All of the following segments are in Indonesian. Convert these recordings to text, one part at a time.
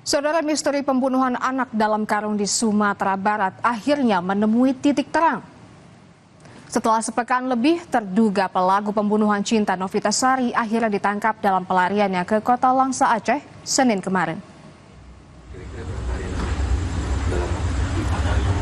Saudara, misteri pembunuhan anak dalam karung di Sumatera Barat akhirnya menemui titik terang. Setelah sepekan lebih, terduga pelaku pembunuhan Cinta Novitasari akhirnya ditangkap dalam pelariannya ke kota Langsa, Aceh, Senin kemarin.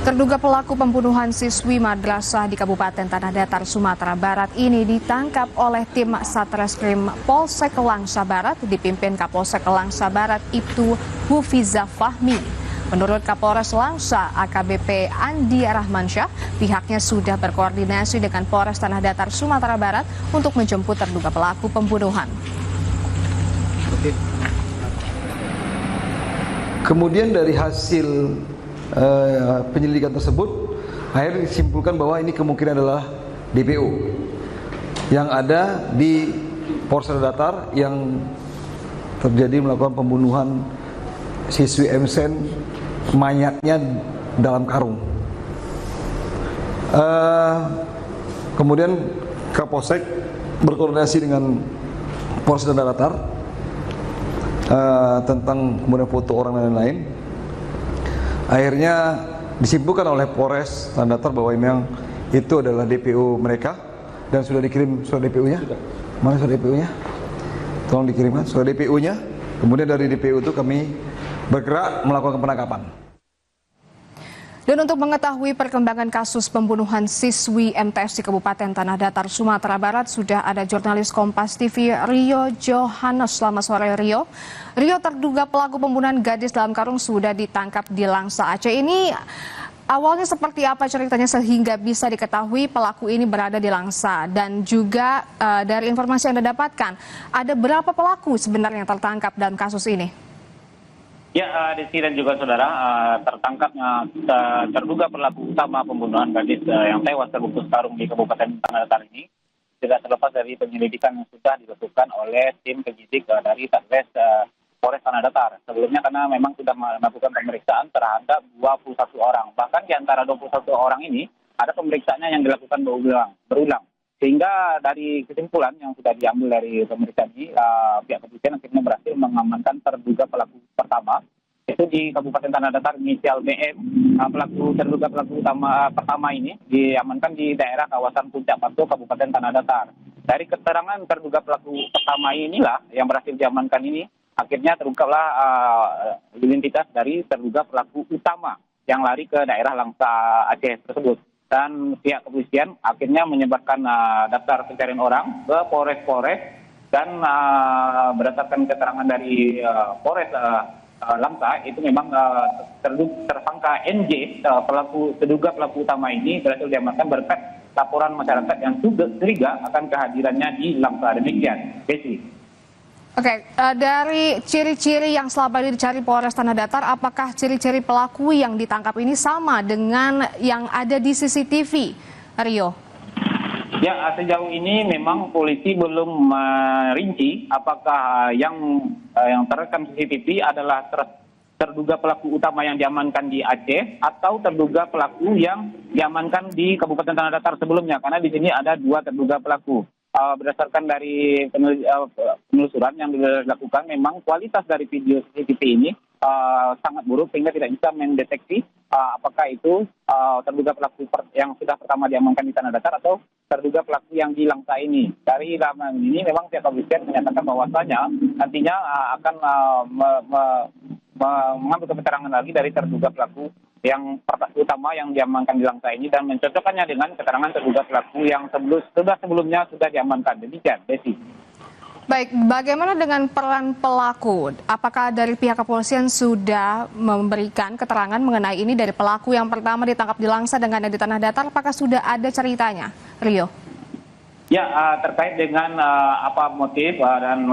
Terduga pelaku pembunuhan siswi madrasah di Kabupaten Tanah Datar, Sumatera Barat ini ditangkap oleh tim Satreskrim Polsek Langsa Barat dipimpin Kapolsek Langsa Barat Ibtu Hufiza Fahmi. Menurut Kapolres Langsa AKBP Andi Rahmansyah, pihaknya sudah berkoordinasi dengan Polres Tanah Datar, Sumatera Barat untuk menjemput terduga pelaku pembunuhan. Kemudian dari hasil penyelidikan tersebut, akhirnya disimpulkan bahwa ini kemungkinan adalah DPO yang ada di Polres Tanah Datar yang terjadi melakukan pembunuhan siswi MSN, mayatnya dalam karung. Kemudian Kapolsek berkoordinasi dengan Polres Tanah Datar tentang kemudian foto orang dan lain-lain. Akhirnya disimpulkan oleh Polres Tanah Datar bahwa memang itu adalah DPO mereka dan sudah dikirim surat DPO-nya. Mana surat DPO-nya? Tolong dikirimkan surat DPO-nya. Kemudian dari DPO itu kami bergerak melakukan penangkapan. Dan untuk mengetahui perkembangan kasus pembunuhan siswi MTS di Kabupaten Tanah Datar, Sumatera Barat, sudah ada jurnalis Kompas TV Rio Johannes. Selamat sore, Rio. Rio, terduga pelaku pembunuhan gadis dalam karung sudah ditangkap di Langsa, Aceh. Ini awalnya seperti apa ceritanya sehingga bisa diketahui pelaku ini berada di Langsa? Dan juga dari informasi yang Anda dapatkan, ada berapa pelaku sebenarnya yang tertangkap dalam kasus ini? Ya, Desi dan juga saudara, tertangkapnya terduga pelaku utama pembunuhan gadis yang tewas terbungkus karung di Kabupaten Tanah Datar ini tidak terlepas dari penyelidikan yang sudah dilakukan oleh tim penyidik dari Satres Polres Tanah Datar. Sebelumnya karena memang sudah melakukan pemeriksaan terhadap 21 orang. Bahkan di antara 21 orang ini ada pemeriksaannya yang dilakukan berulang. Sehingga dari kesimpulan yang sudah diambil dari pemeriksaan ini, pihak kepolisian akhirnya berhasil mengamankan terduga pelaku pertama, itu di Kabupaten Tanah Datar, inisial BM. Terduga pelaku utama pertama ini diamankan di daerah kawasan Puncak Batu, Kabupaten Tanah Datar. Dari keterangan terduga pelaku pertama inilah yang berhasil diamankan ini, akhirnya terungkaplah identitas dari terduga pelaku utama yang lari ke daerah Langsa Aceh tersebut. Dan pihak kepolisian akhirnya menyebarkan daftar pencarian orang ke Polres dan berdasarkan keterangan dari Polres Langsa itu memang tersangka NJ terduga pelaku utama ini berhasil diamankan berkat laporan masyarakat yang sudah curiga akan kehadirannya di Langsa. Demikian, Desi. Oke, dari ciri-ciri yang selama ini dicari Polres Tanah Datar, apakah ciri-ciri pelaku yang ditangkap ini sama dengan yang ada di CCTV, Rio? Ya, sejauh ini memang polisi belum merinci apakah yang terekam CCTV adalah terduga pelaku utama yang diamankan di Aceh atau terduga pelaku yang diamankan di Kabupaten Tanah Datar sebelumnya, karena di sini ada dua terduga pelaku. Berdasarkan dari penelusuran yang dilakukan, memang kualitas dari video CCTV ini sangat buruk sehingga tidak bisa mendeteksi apakah itu terduga pelaku yang sudah pertama diamankan di Tanah Datar atau terduga pelaku yang di Langsa ini. Dari ramalan ini memang pihak kepolisian menyatakan bahwasanya nantinya akan mengambil keterangan lagi dari terduga pelaku yang utama yang diamankan di Langsa ini dan mencocokkannya dengan keterangan terduga pelaku yang sebelumnya sudah diamankan. Demikian, Desi. Baik, bagaimana dengan peran pelaku? Apakah dari pihak kepolisian sudah memberikan keterangan mengenai ini dari pelaku yang pertama ditangkap di Langsa dengan yang di Tanah Datar? Apakah sudah ada ceritanya, Rio? Ya, terkait dengan apa motif dan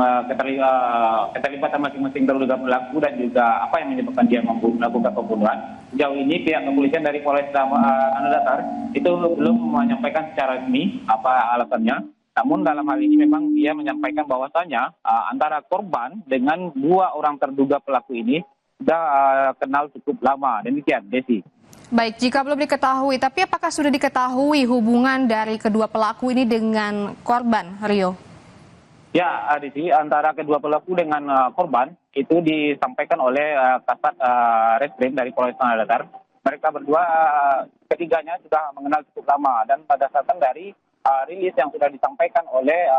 keterlibatan masing-masing terduga pelaku dan juga apa yang menyebabkan dia melakukan pembunuhan. Sejauh ini pihak kepolisian dari Polres Tanah Datar itu belum menyampaikan secara resmi apa alasannya. Namun dalam hal ini memang dia menyampaikan bahwasanya antara korban dengan dua orang terduga pelaku ini sudah kenal cukup lama. Demikian, Desi. Baik, jika belum diketahui, tapi apakah sudah diketahui hubungan dari kedua pelaku ini dengan korban, Rio? Ya, Desi, antara kedua pelaku dengan korban itu disampaikan oleh Kasat Reskrim dari Polres Tanah Datar. Mereka berdua ketiganya sudah mengenal cukup lama dan berdasarkan dari rilis yang sudah disampaikan oleh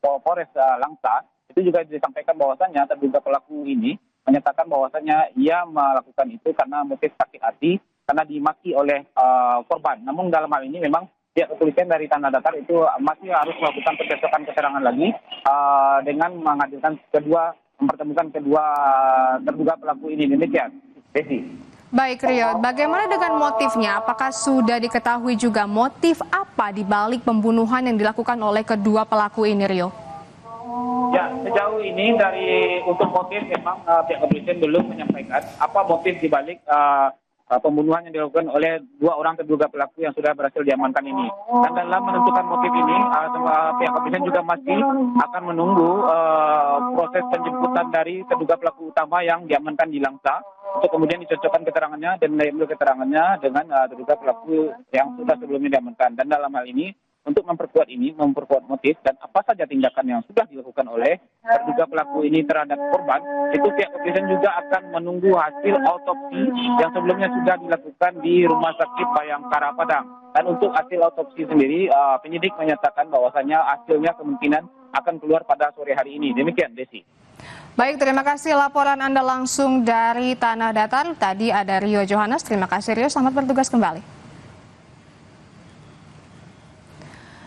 Polres Langsa, itu juga disampaikan bahwasannya terduga pelaku ini menyatakan bahwasannya ia melakukan itu karena motif sakit hati karena dimaki oleh korban. Namun dalam hal ini memang pihak kepolisian dari Tanah Datar itu masih harus melakukan pencocokan keterangan lagi dengan mempertemukan kedua terduga pelaku ini. Demikian, Desi. Baik Rio, bagaimana dengan motifnya? Apakah sudah diketahui juga motif apa di balik pembunuhan yang dilakukan oleh kedua pelaku ini, Rio? Ya, sejauh ini dari untuk motif memang pihak kepolisian belum menyampaikan apa motif di balik pembunuhan yang dilakukan oleh dua orang terduga pelaku yang sudah berhasil diamankan ini. Dan dalam menentukan motif ini, pihak kepolisian juga masih akan menunggu proses penjemputan dari terduga pelaku utama yang diamankan di Langsa untuk kemudian dicocokkan keterangannya dan diambil keterangannya dengan terduga pelaku yang sudah sebelumnya diamankan. Dan dalam hal ini untuk memperkuat motif dan apa saja tindakan yang sudah dilakukan oleh terduga pelaku ini terhadap korban, itu pihak kepolisian juga akan menunggu hasil autopsi yang sebelumnya sudah dilakukan di Rumah Sakit Bayangkara Padang. Dan untuk hasil autopsi sendiri, penyidik menyatakan bahwasanya hasilnya kemungkinan akan keluar pada sore hari ini. Demikian, Desi. Baik, terima kasih laporan Anda langsung dari Tanah Datar. Tadi ada Rio Johannes. Terima kasih Rio, selamat bertugas kembali.